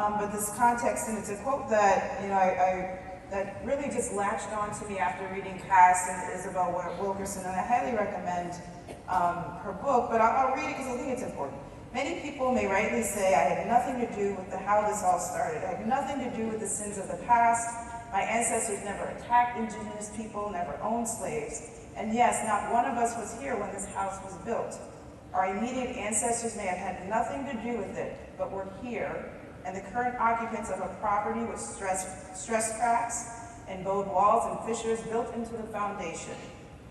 But this context, and it's a quote that, that really just latched on to me after reading Cass and Isabel Wilkerson, and I highly recommend her book, but I'll read it because I think it's important. Many people may rightly say, I had nothing to do with how this all started. I had nothing to do with the sins of the past. My ancestors never attacked indigenous people, never owned slaves. And yes, not one of us was here when this house was built. Our immediate ancestors may have had nothing to do with it, but we're here, and the current occupants of a property with stress cracks and bowed walls and fissures built into the foundation.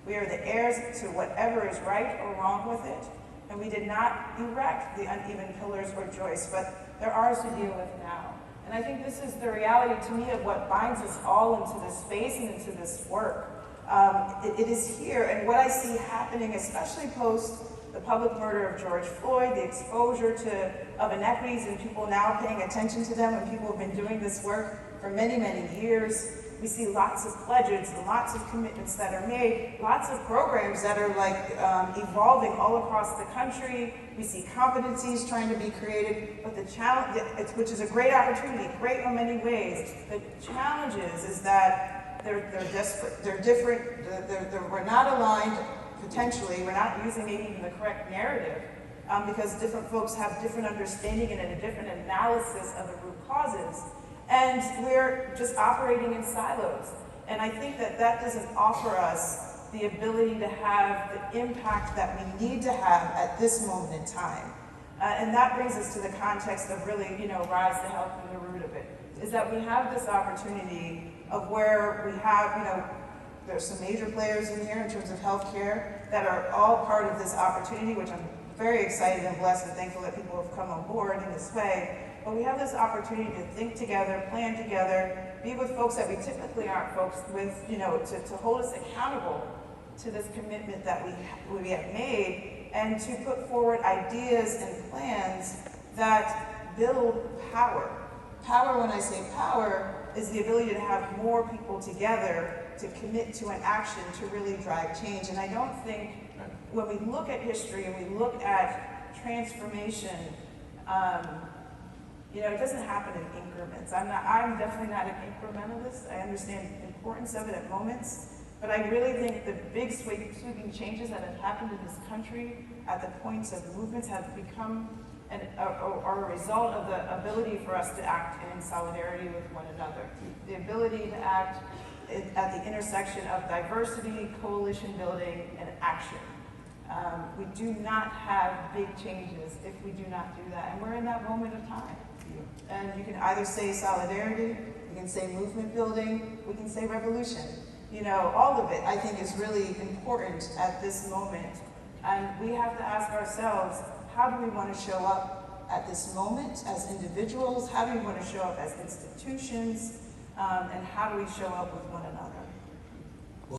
We are the heirs to whatever is right or wrong with it, and we did not erect the uneven pillars or joists, but they're ours to deal with now. And I think this is the reality to me of what binds us all into this space and into this work. It is here, and what I see happening, especially post the public murder of George Floyd, the exposure of inequities and people now paying attention to them, and people have been doing this work for many, many years. We see lots of pledges and lots of commitments that are made, lots of programs that are evolving all across the country. We see competencies trying to be created, but the challenge, which is a great opportunity, great in many ways. The challenge is that they're desperate, they're different, we're not aligned. Potentially, we're not using maybe even the correct narrative because different folks have different understanding and a different analysis of the root causes. And we're just operating in silos. And I think that doesn't offer us the ability to have the impact that we need to have at this moment in time. And that brings us to the context of really, rise to help from the root of it, is that we have this opportunity of where we have, there's some major players in here in terms of healthcare that are all part of this opportunity, which I'm very excited and blessed and thankful that people have come on board in this way. But we have this opportunity to think together, plan together, be with folks that we typically aren't folks with, to hold us accountable to this commitment that we have made, and to put forward ideas and plans that build power. Power, when I say power, is the ability to have more people together to commit to an action to really drive change. And I don't think, when we look at history and we look at transformation, it doesn't happen in increments. I'm definitely not an incrementalist. I understand the importance of it at moments, but I really think the big sweeping changes that have happened in this country at the points of movements have become are a result of the ability for us to act in solidarity with one another. The ability to act at the intersection of diversity, coalition building, and action. We do not have big changes if we do not do that, and we're in that moment of time. And you can either say solidarity, you can say movement building, we can say revolution. All of it, I think, is really important at this moment. And we have to ask ourselves, how do we want to show up at this moment as individuals? How do we want to show up as institutions? And how do we show up with one another?